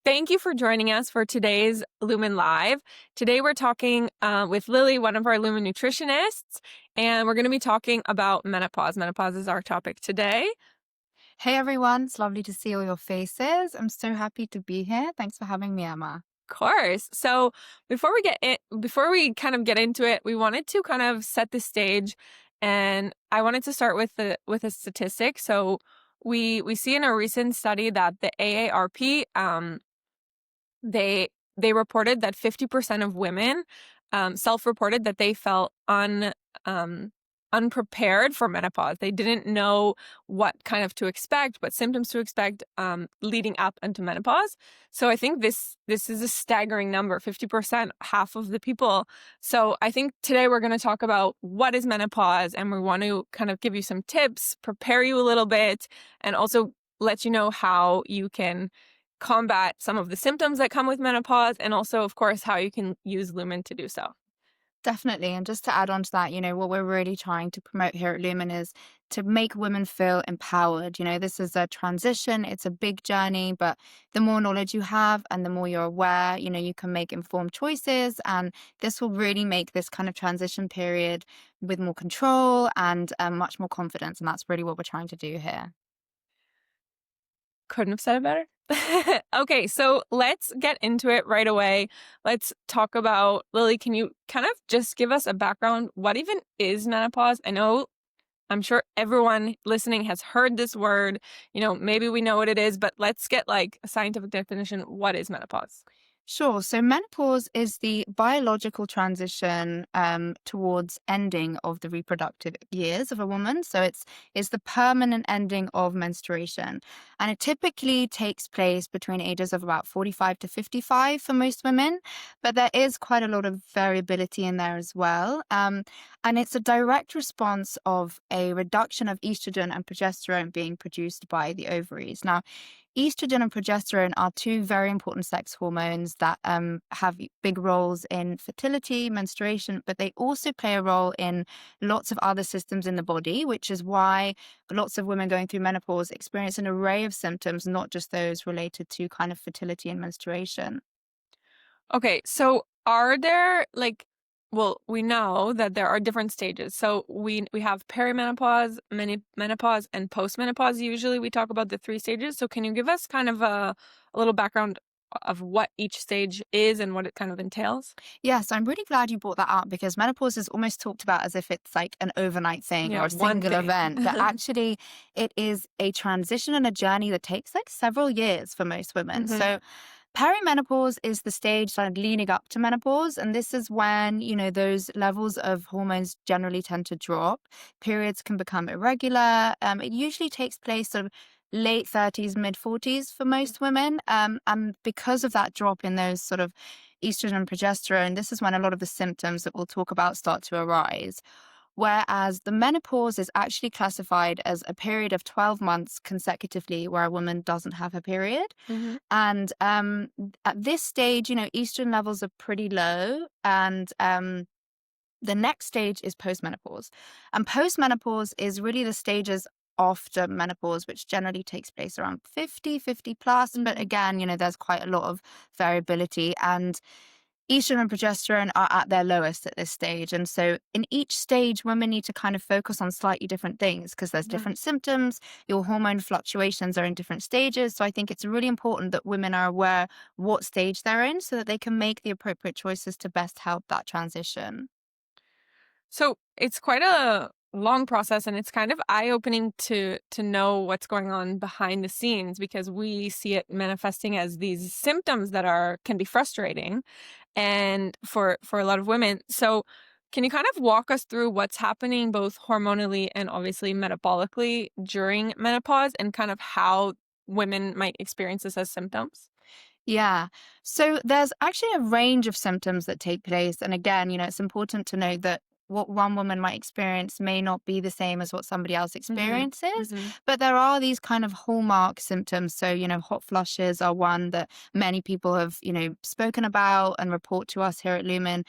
Thank you for joining us for today's Lumen Live. Today we're talking with Lily, one of our Lumen nutritionists, and we're going to be talking about menopause. Menopause is our topic today. Hey everyone, it's lovely to see all your faces. I'm so happy to be here. Thanks for having me, Emma. Of course. So before we kind of get into it, we wanted to kind of set the stage, and I wanted to start with a statistic. So we see in a recent study that the AARP They they reported that 50% of women self-reported that they felt um, unprepared for menopause. They didn't know what kind of to expect, what symptoms to expect leading up into menopause. So I think this is a staggering number, 50%, half of the people. So I think today we're going to talk about what is menopause, and we want to kind of give you some tips, prepare you a little bit, and also let you know how you can combat some of the symptoms that come with menopause, and also, of course, how you can use Lumen to do so. Definitely. And just to add on to that, what we're really trying to promote here at Lumen is to make women feel empowered. This is a transition, it's a big journey, but the more knowledge you have and the more you're aware, you can make informed choices. And this will really make this kind of transition period with more control and much more confidence. And that's really what we're trying to do here. Couldn't have said it better. Okay, so let's get into it right away. Let's talk about, Lily, can you kind of just give us a background? What even is menopause? I'm sure everyone listening has heard this word. Maybe we know what it is, but let's get like a scientific definition. What is menopause? Sure. So menopause is the biological transition towards ending of the reproductive years of a woman. So it's the permanent ending of menstruation, and it typically takes place between ages of about 45 to 55 for most women. But there is quite a lot of variability in there as well, and it's a direct response of a reduction of estrogen and progesterone being produced by the ovaries. Now, estrogen and progesterone are two very important sex hormones that have big roles in fertility, menstruation, but they also play a role in lots of other systems in the body, which is why lots of women going through menopause experience an array of symptoms, not just those related to kind of fertility and menstruation. Okay, so are there we know that there are different stages. So we have perimenopause, menopause, and postmenopause. Usually we talk about the three stages. So can you give us kind of a little background of what each stage is and what it kind of entails? Yes, I'm really glad you brought that up because menopause is almost talked about as if it's like an overnight thing Yeah, or a one single thing. event, but actually it is a transition and a journey that takes like several years for most women. Hmm. So perimenopause is the stage like leading up to menopause, and this is when, those levels of hormones generally tend to drop. Periods can become irregular. It usually takes place sort of late 30s, mid 40s for most women. And because of that drop in those sort of estrogen and progesterone, this is when a lot of the symptoms that we'll talk about start to arise. Whereas the menopause is actually classified as a period of 12 months consecutively where a woman doesn't have her period. Hmm. And at this stage, estrogen levels are pretty low. And the next stage is postmenopause. And postmenopause is really the stages after menopause, which generally takes place around 50 plus. But Hmm. again, there's quite a lot of variability. And estrogen and progesterone are at their lowest at this stage. And so in each stage, women need to kind of focus on slightly different things because there's different symptoms. Your hormone fluctuations are in different stages. So I think it's really important that women are aware what stage they're in so that they can make the appropriate choices to best help that transition. So it's quite a long process, and it's kind of eye-opening to know what's going on behind the scenes, because we see it manifesting as these symptoms that are can be frustrating and for a lot of women. So can you kind of walk us through what's happening both hormonally and obviously metabolically during menopause, and kind of how women might experience this as symptoms? Yeah. So there's actually a range of symptoms that take place. And again, it's important to know that what one woman might experience may not be the same as what somebody else Hmm. experiences. Hmm. But there are these kind of hallmark symptoms. So, hot flushes are one that many people have, spoken about and report to us here at Lumen.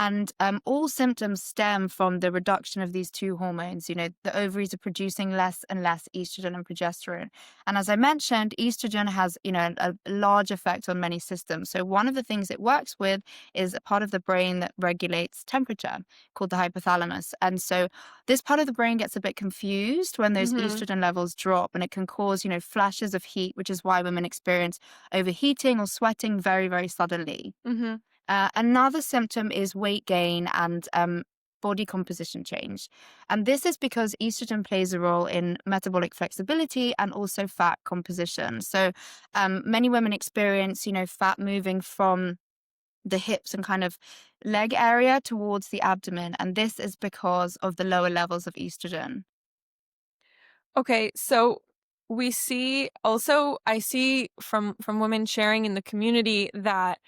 And all symptoms stem from the reduction of these two hormones. The ovaries are producing less and less estrogen and progesterone. And as I mentioned, estrogen has, a large effect on many systems. So one of the things it works with is a part of the brain that regulates temperature called the hypothalamus. And so this part of the brain gets a bit confused when those Mhm. estrogen levels drop, and it can cause, flashes of heat, which is why women experience overheating or sweating very, very suddenly. Mhm. Another symptom is weight gain and body composition change. And this is because estrogen plays a role in metabolic flexibility and also fat composition. So many women experience, fat moving from the hips and kind of leg area towards the abdomen. And this is because of the lower levels of estrogen. Okay, so we see also I see from women sharing in the community that,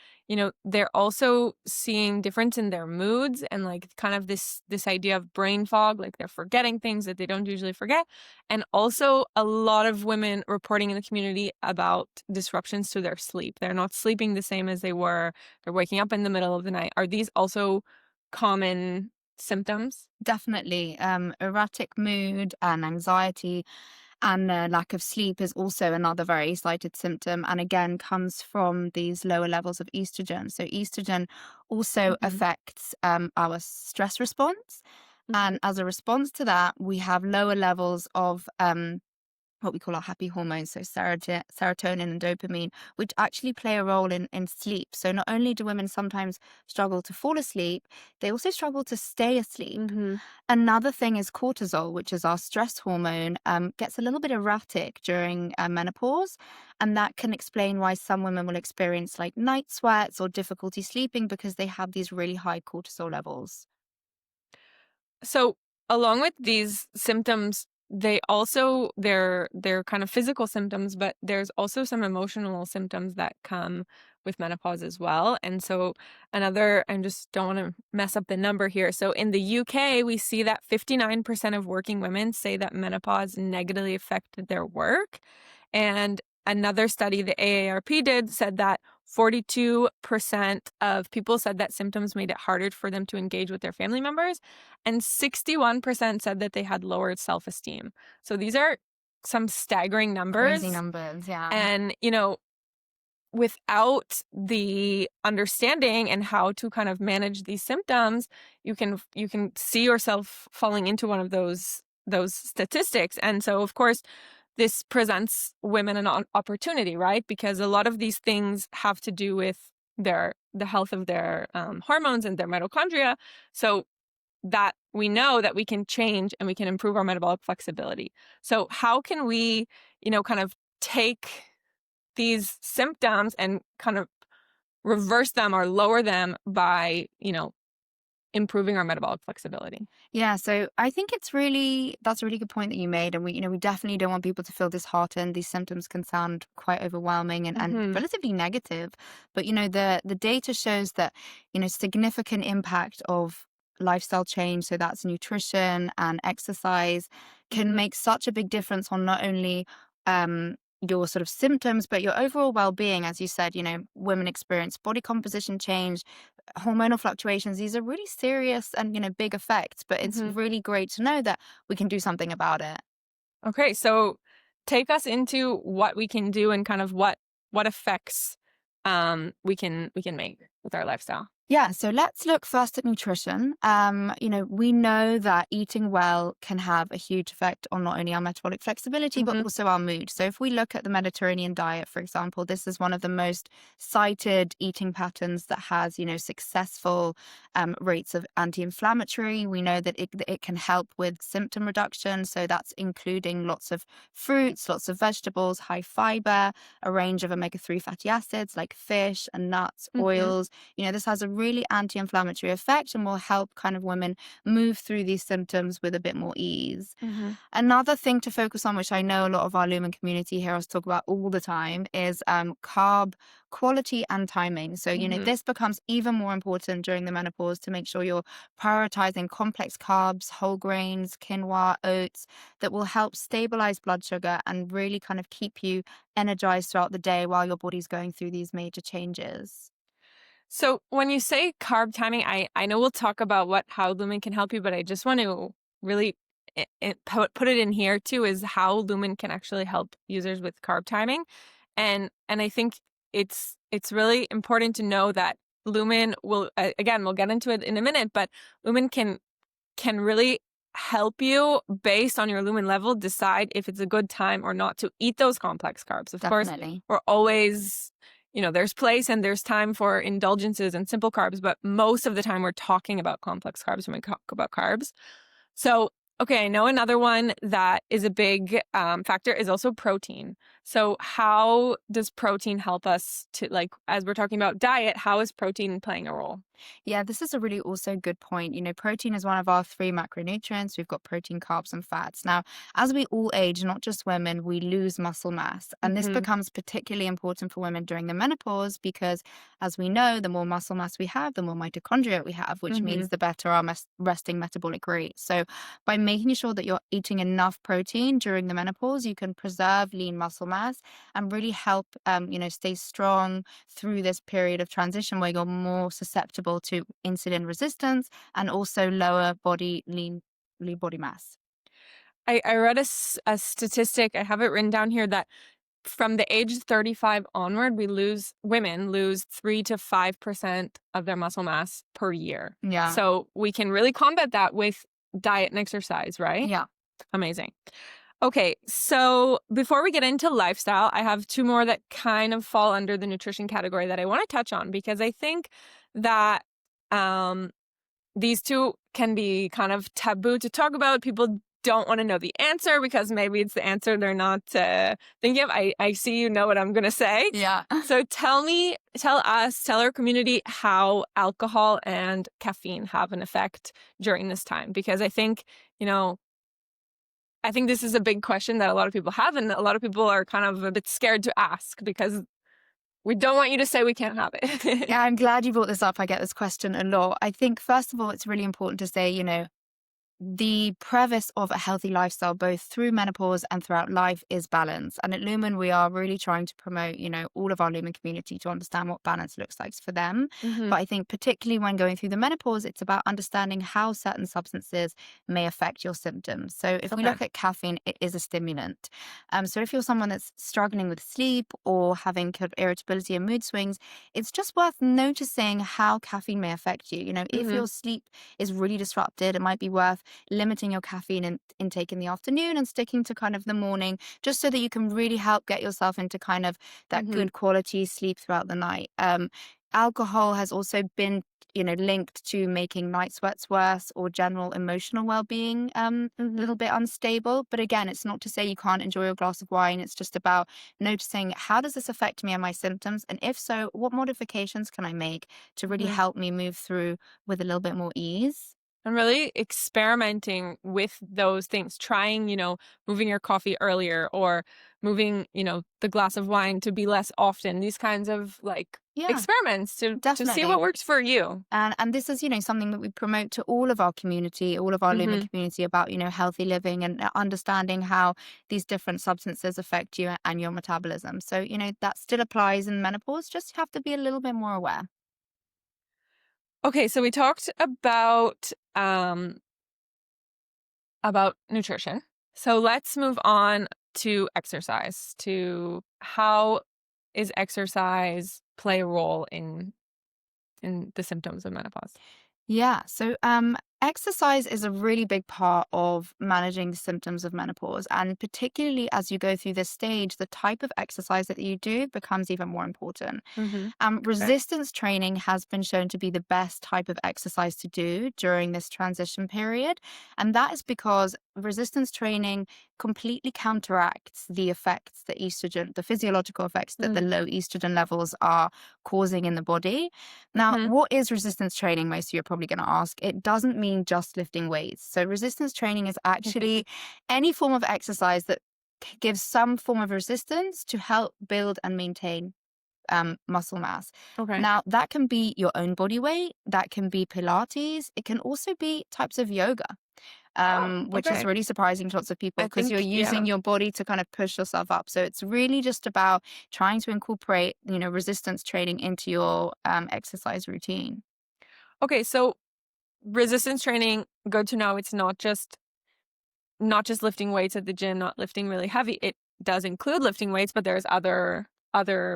they're also seeing difference in their moods and like kind of this idea of brain fog, like they're forgetting things that they don't usually forget. And also a lot of women reporting in the community about disruptions to their sleep. They're not sleeping the same as they were. They're waking up in the middle of the night. Are these also common symptoms? Definitely. Erratic mood and anxiety and lack of sleep is also another very cited symptom, and again comes from these lower levels of estrogen. So estrogen also Mhm. affects our stress response, Mhm. and as a response to that, we have lower levels of what we call our happy hormones, so serotonin and dopamine, which actually play a role in sleep. So not only do women sometimes struggle to fall asleep, they also struggle to stay asleep. Mhm. Another thing is cortisol, which is our stress hormone, gets a little bit erratic during menopause. And that can explain why some women will experience like night sweats or difficulty sleeping because they have these really high cortisol levels. So, along with these symptoms, they're kind of physical symptoms, but there's also some emotional symptoms that come with menopause as well. And so another, I just don't want to mess up the number here. So in the UK, we see that 59% of working women say that menopause negatively affected their work. And another study the AARP did said that 42% of people said that symptoms made it harder for them to engage with their family members, and 61% said that they had lowered self esteem. So these are some staggering Crazy numbers. numbers, yeah. And, without the understanding and how to kind of manage these symptoms, you can see yourself falling into one of those statistics. And so of course this presents women an opportunity, right? Because a lot of these things have to do with the health of their hormones and their mitochondria. So that we know that we can change and we can improve our metabolic flexibility. So how can we, kind of take these symptoms and kind of reverse them or lower them by, improving our metabolic flexibility? Yeah, so I think that's a really good point that you made. And we definitely don't want people to feel disheartened. These symptoms can sound quite overwhelming and Mhm. relatively negative. But the data shows that, significant impact of lifestyle change, so that's nutrition and exercise, can Mhm. make such a big difference on not only your sort of symptoms, but your overall well-being. As you said, women experience body composition change, hormonal fluctuations. These are really serious and big effects, but it's Mhm. really great to know that we can do something about it. Okay, so take us into what we can do and kind of what effects we can make with our lifestyle. Yeah, so let's look first at nutrition. We know that eating well can have a huge effect on not only our metabolic flexibility, but Mhm. also our mood. So if we look at the Mediterranean diet, for example, this is one of the most cited eating patterns that has, successful rates of anti-inflammatory. We know that it can help with symptom reduction. So that's including lots of fruits, lots of vegetables, high fiber, a range of omega-3 fatty acids like fish and nuts, Mhm. oils. This has a really anti-inflammatory effect and will help kind of women move through these symptoms with a bit more ease. Mhm. Another thing to focus on, which I know a lot of our Lumen community heroes talk about all the time, is carb quality and timing. So, Mhm. this becomes even more important during the menopause to make sure you're prioritizing complex carbs, whole grains, quinoa, oats that will help stabilize blood sugar and really kind of keep you energized throughout the day while your body's going through these major changes. So when you say carb timing, I know we'll talk about how Lumen can help you, but I just want to really put it in here too, is how Lumen can actually help users with carb timing. And I think it's really important to know that Lumen will, again, we'll get into it in a minute, but Lumen can really help you based on your Lumen level decide if it's a good time or not to eat those complex carbs. Of course, Definitely. we're always, there's place and there's time for indulgences and simple carbs, but most of the time we're talking about complex carbs when we talk about carbs. So, okay, I know another one that is a big factor is also protein. So how does protein help us to, like, as we're talking about diet, how is protein playing a role? Yeah, this is a really also good point. Protein is one of our three macronutrients. We've got protein, carbs, and fats. Now, as we all age, not just women, we lose muscle mass. And this Mm-hmm. becomes particularly important for women during the menopause because, as we know, the more muscle mass we have, the more mitochondria we have, which Mm-hmm. means the better our resting metabolic rate. So, by making sure that you're eating enough protein during the menopause, you can preserve lean muscle mass and really help, stay strong through this period of transition where you're more susceptible to insulin resistance and also lower lean body mass. I read a statistic, I have it written down here, that from the age of 35 onward, women lose 3 to 5% of their muscle mass per year. Yeah. So we can really combat that with diet and exercise, right? Yeah. Amazing. Okay, so before we get into lifestyle, I have two more that kind of fall under the nutrition category that I want to touch on, because I think that um, these two can be kind of taboo to talk about. People don't want to know the answer because maybe it's the answer they're not thinking of. I see you know what I'm going to say. Yeah. So tell our community how alcohol and caffeine have an effect during this time, because I think this is a big question that a lot of people have, and a lot of people are kind of a bit scared to ask because we don't want you to say we can't have it. Yeah, I'm glad you brought this up. I get this question a lot. I think, first of all, it's really important to say, the premise of a healthy lifestyle, both through menopause and throughout life, is balance. And at Lumen, we are really trying to promote, all of our Lumen community to understand what balance looks like for them. Hmm. But I think, particularly when going through the menopause, it's about understanding how certain substances may affect your symptoms. So, if we Okay. look at caffeine, it is a stimulant. So, if you're someone that's struggling with sleep or having kind of irritability and mood swings, it's just worth noticing how caffeine may affect you. If Hmm. your sleep is really disrupted, it might be worth limiting your caffeine intake in the afternoon and sticking to kind of the morning, just so that you can really help get yourself into kind of that Hmm. good quality sleep throughout the night. Alcohol has also been, linked to making night sweats worse or general emotional well-being a little bit unstable. But again, it's not to say you can't enjoy a glass of wine. It's just about noticing, how does this affect me and my symptoms? And if so, what modifications can I make to really Hmm. help me move through with a little bit more ease? And really experimenting with those things, trying, moving your coffee earlier, or moving, the glass of wine to be less often. These kinds of like Yeah, experiments to see definitely. what works for you. And this is, something that we promote to all of our community, all of our Lumen Hmm. community, about, healthy living and understanding how these different substances affect you and your metabolism. So, that still applies in menopause, just have to be a little bit more aware. Okay, so we talked about nutrition. So let's move on to exercise. To how is exercise play a role in the symptoms of menopause? Yeah. So, exercise is a really big part of managing the symptoms of menopause. And particularly as you go through this stage, the type of exercise that you do becomes even more important. Hmm. Okay. Resistance training has been shown to be the best type of exercise to do during this transition period. And that is because resistance training completely counteracts the effects that estrogen, the physiological effects that the low estrogen levels are causing in the body. Now, Mm-hmm. what is resistance training? Most of you are probably going to ask. It doesn't mean just lifting weights. So, resistance training is actually any form of exercise that gives some form of resistance to help build and maintain muscle mass. Okay. Now, that can be your own body weight, that can be Pilates, it can also be types of yoga. Oh, which is okay. really surprising to lots of people I because you're think, yeah. using your body to kind of push yourself up. So it's really just about trying to incorporate, resistance training into your exercise routine. Okay, so resistance training, good to know it's not just lifting weights at the gym, not lifting really heavy. It does include lifting weights, but there's other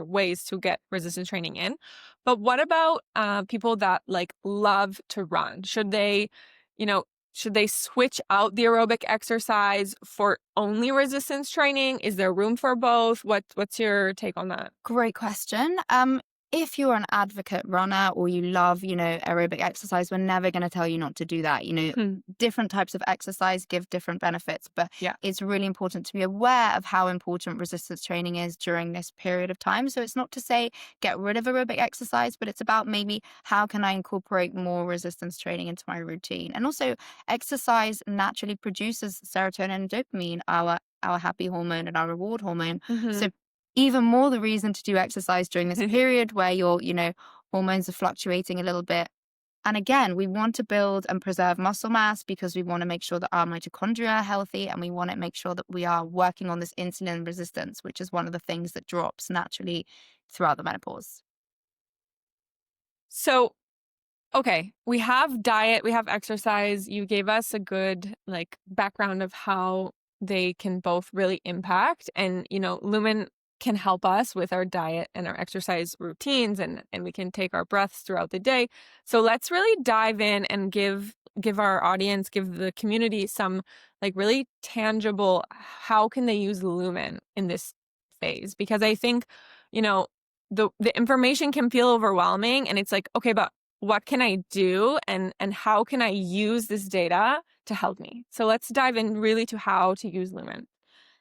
ways to get resistance training in. But what about people that like love to run? You know, should they switch out the aerobic exercise for only resistance training? Is there room for both? What's your take on that? Great question. If you're an advocate runner or you love, aerobic exercise, we're never going to tell you not to do that. Hmm. Different types of exercise give different benefits, but Yeah. it's really important to be aware of how important resistance training is during this period of time. So it's not to say get rid of aerobic exercise, but it's about maybe how can I incorporate more resistance training into my routine? And also exercise naturally produces serotonin and dopamine, our happy hormone and our reward hormone. Hmm. So even more the reason to do exercise during this period where your, hormones are fluctuating a little bit. And again, we want to build and preserve muscle mass because we want to make sure that our mitochondria are healthy and we want to make sure that we are working on this insulin resistance, which is one of the things that drops naturally throughout the menopause. So okay, we have diet, we have exercise. You gave us a good like background of how they can both really impact and Lumen can help us with our diet and our exercise routines and we can take our breaths throughout the day. So let's really dive in and give our audience, give the community some like really tangible how can they use Lumen in this phase because I think, you know, the information can feel overwhelming and it's like, okay, but what can I do and how can I use this data to help me? So let's dive in really to how to use Lumen.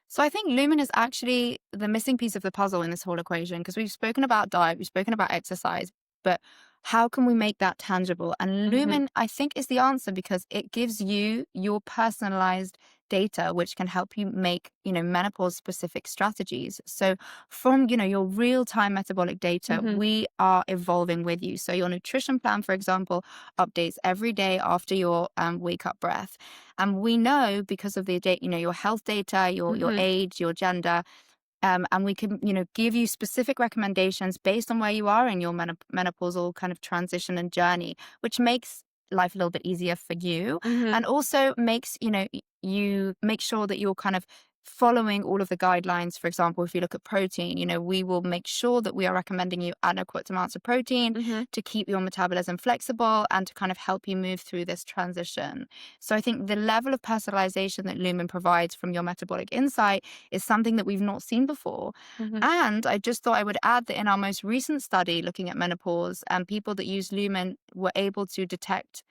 So I think Lumen is actually the missing piece of the puzzle in this whole equation because we've spoken about diet, we've spoken about exercise, but how can we make that tangible? And Hmm. Lumen, I think, is the answer because it gives you your personalized data, which can help you make, menopause specific strategies. So from, your real time metabolic data, Hmm. we are evolving with you. So your nutrition plan, for example, updates every day after your wake up breath. And we know because of the data, your health data, your Hmm. age, your gender, and we can, give you specific recommendations based on where you are in your menopausal kind of transition and journey, which makes life a little bit easier for you Hmm. and also makes, you make sure that you're kind of following all of the guidelines. For example, if you look at protein, we will make sure that we are recommending you adequate amounts of protein Hmm. to keep your metabolism flexible and to kind of help you move through this transition. So I think the level of personalization that Lumen provides from your metabolic insight is something that we've not seen before. Hmm. And I just thought I would add that in our most recent study looking at menopause, people that used Lumen were able to detect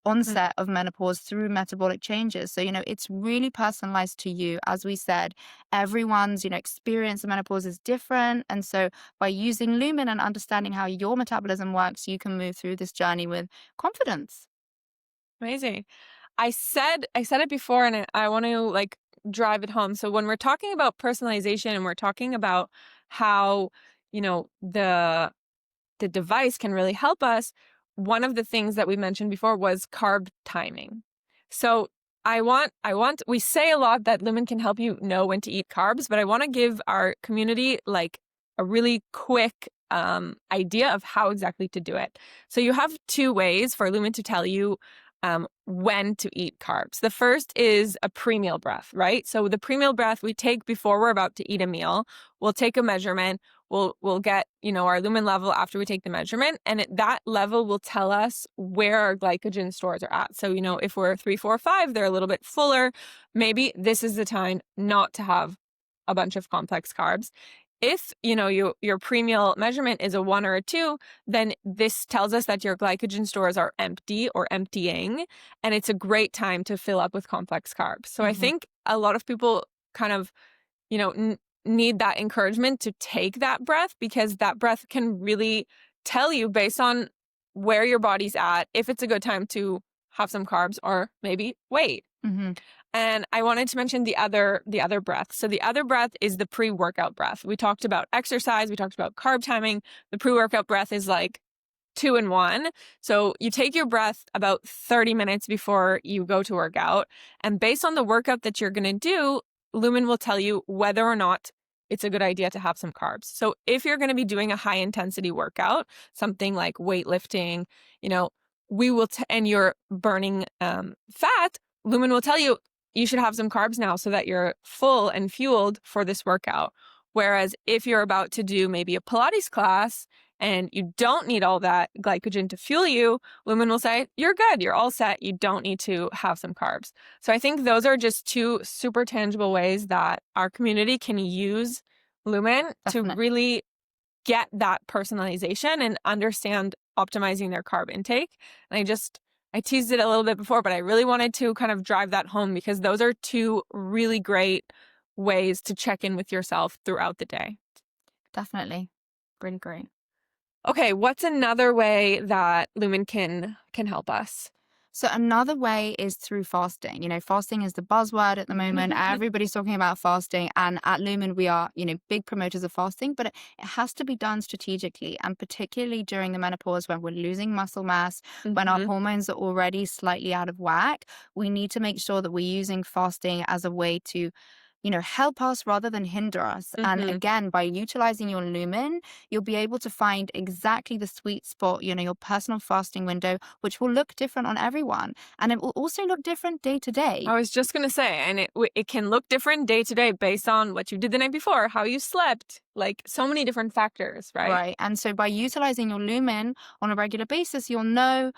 onset of menopause through metabolic changes. So, it's really personalized to you. As we said, everyone's, experience of menopause is different. And so by using Lumen and understanding how your metabolism works, you can move through this journey with confidence. Amazing. I said it before and I want to like drive it home. So when we're talking about personalization and we're talking about how, the device can really help us, one of the things that we mentioned before was carb timing. So we say a lot that Lumen can help you know when to eat carbs, but I want to give our community like a really quick idea of how exactly to do it. So you have two ways for Lumen to tell you when to eat carbs. The first is a pre-meal breath, right? So the pre-meal breath we take before we're about to eat a meal. We'll take a measurement. We'll get, our Lumen level after we take the measurement. And that level will tell us where our glycogen stores are at. So, if we're 3, 4, 5, they're a little bit fuller. Maybe this is the time not to have a bunch of complex carbs. If, your pre-meal measurement is a 1 or a 2, then this tells us that your glycogen stores are empty or emptying. And it's a great time to fill up with complex carbs. So I Mhm. think a lot of people kind of, you know, need that encouragement to take that breath because that breath can really tell you based on where your body's at if it's a good time to have some carbs or maybe wait. Mhm. And I wanted to mention the other breath. So the other breath is the pre-workout breath. We talked about exercise, we talked about carb timing. The pre-workout breath is like two in one. So you take your breath about 30 minutes before you go to work out. And based on the workout that you're going to do, Lumen will tell you whether or not it's a good idea to have some carbs. So if you're going to be doing a high intensity workout, something like weightlifting, you know, and you're burning fat, Lumen will tell you you should have some carbs now so that you're full and fueled for this workout. Whereas if you're about to do maybe a Pilates class and you don't need all that glycogen to fuel you, Lumen will say, you're good, you're all set, you don't need to have some carbs. So I think those are just two super tangible ways that our community can use Lumen to Definitely. really get that personalization and understand optimizing their carb intake. And I teased it a little bit before, but I really wanted to kind of drive that home because those are two really great ways to check in with yourself throughout the day. Definitely. Really great. Okay, what's another way that Lumen can help us? So another way is through fasting. Fasting is the buzzword at the moment. Everybody's talking about fasting. And at Lumen, we are, big promoters of fasting, but it has to be done strategically. And particularly during the menopause when we're losing muscle mass, when our Mhm. hormones are already slightly out of whack, we need to make sure that we're using fasting as a way to help us rather than hinder us. And Mhm. again, by utilizing your Lumen, you'll be able to find exactly the sweet spot, your personal fasting window, which will look different on everyone. And it will also look different day to day. I was just going to say, and it can look different day to day based on what you did the night before, how you slept, like so many different factors, right? Right. And so by utilizing your Lumen on a regular basis, you'll know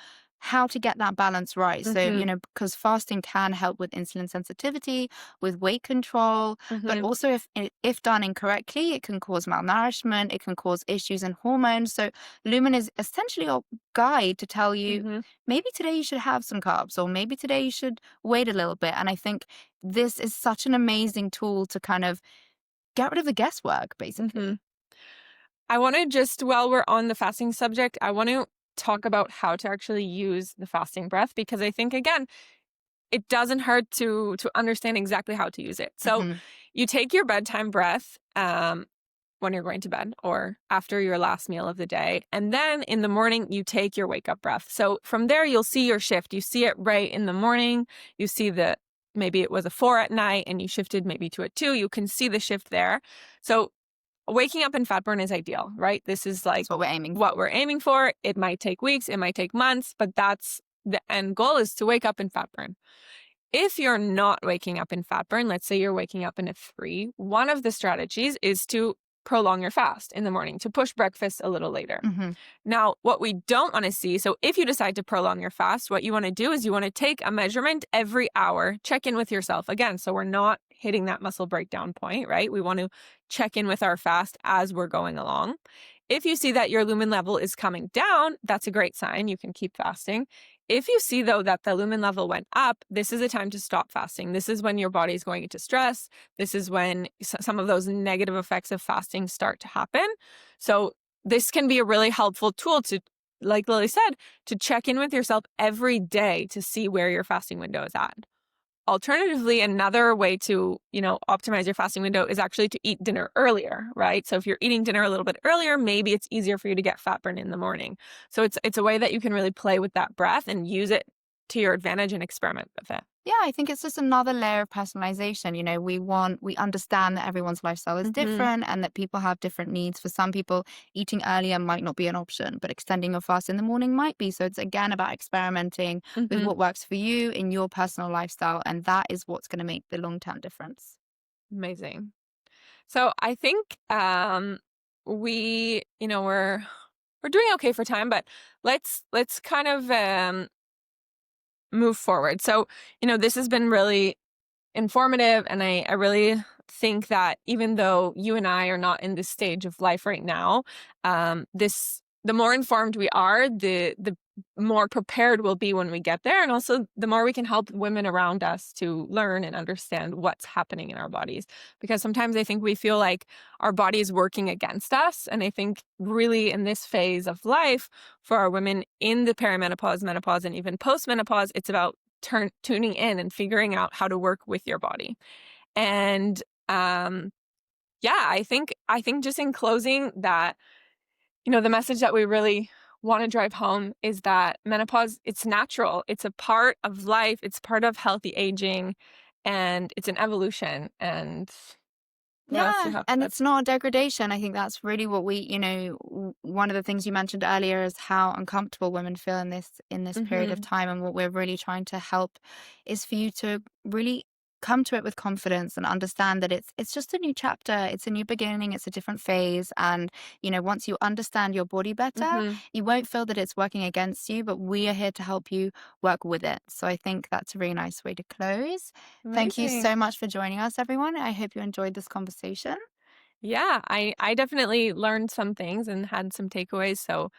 how to get that balance right. So, Mhm. because fasting can help with insulin sensitivity, with weight control, but Mhm. also if done incorrectly, it can cause malnourishment, it can cause issues in hormones. So, Lumen is essentially a guide to tell you Mhm. maybe today you should have some carbs, or maybe today you should wait a little bit. And I think this is such an amazing tool to kind of get rid of the guesswork, Mhm. basically. I want to just, while we're on the fasting subject, I want to talk about how to actually use the fasting breath because I think again, it doesn't hurt to understand exactly how to use it. So, Hmm. you take your bedtime breath when you're going to bed or after your last meal of the day, and then in the morning you take your wake up breath. So from there you'll see your shift. You see it right in the morning. You see the maybe it was a 4 at night and you shifted maybe to a 2. You can see the shift there. So waking up in fat burn is ideal, right? This is like That's what we're aiming what for. we're aiming for. It might take weeks, it might take months, but that's the end goal is to wake up in fat burn. If you're not waking up in fat burn, let's say you're waking up in a 3, one of the strategies is to prolong your fast in the morning, to push breakfast a little later. Hmm. Now, what we don't want to see, so if you decide to prolong your fast, what you want to do is you want to take a measurement every hour, check in with yourself again. So we're not hitting that muscle breakdown point, right? We want to check in with our fast as we're going along. If you see that your lumen level is coming down, that's a great sign. You can keep fasting. If you see, though, that the lumen level went up, this is a time to stop fasting. This is when your body is going into stress. This is when some of those negative effects of fasting start to happen. So this can be a really helpful tool to, like Lily said, to check in with yourself every day to see where your fasting window is at. Alternatively, another way to, optimize your fasting window is actually to eat dinner earlier, right? So if you're eating dinner a little bit earlier, maybe it's easier for you to get fat burn in the morning. So it's a way that you can really play with that breath and use it to your advantage and experiment with it. Yeah, I think it's just another layer of personalization. We understand that everyone's lifestyle is Mhm. different and that people have different needs. For some people, eating earlier might not be an option, but extending your fast in the morning might be. So it's again about experimenting with Mhm. what works for you in your personal lifestyle. And that is what's going to make the long-term difference. Amazing. So I think we're doing okay for time, but let's kind of move forward. So, this has been really informative. And I really think that even though you and I are not in this stage of life right now, the more informed we are, the more prepared we'll be when we get there. And also the more we can help women around us to learn and understand what's happening in our bodies. Because sometimes I think we feel like our body is working against us. And I think really in this phase of life for our women in the perimenopause, menopause, and even postmenopause, it's about tuning in and figuring out how to work with your body. And yeah, I think just in closing that, the message that we really want to drive home is that menopause, it's natural. It's a part of life. It's part of healthy aging, and it's an evolution. And what else do you Yeah, have and to add? it's not a degradation. I think that's really what we, one of the things you mentioned earlier is how uncomfortable women feel in this period of Mm-hmm. time, and what we're really trying to help is for you to really come to it with confidence and understand that it's just a new chapter, it's a new beginning, it's a different phase, and once you understand your body better, Mm-hmm. you won't feel that it's working against you, but we are here to help you work with it. So I think that's a really nice way to close. Thank you Amazing. so much for joining us, everyone. I hope you enjoyed this conversation. Yeah, I definitely learned some things and had some takeaways. So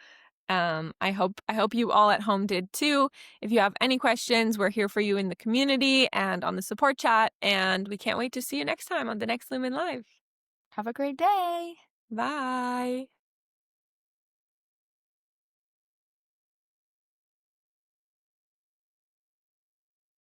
I hope you all at home did too. If you have any questions, we're here for you in the community and on the support chat. And we can't wait to see you next time on the next Lumen Live. Have a great day. Bye.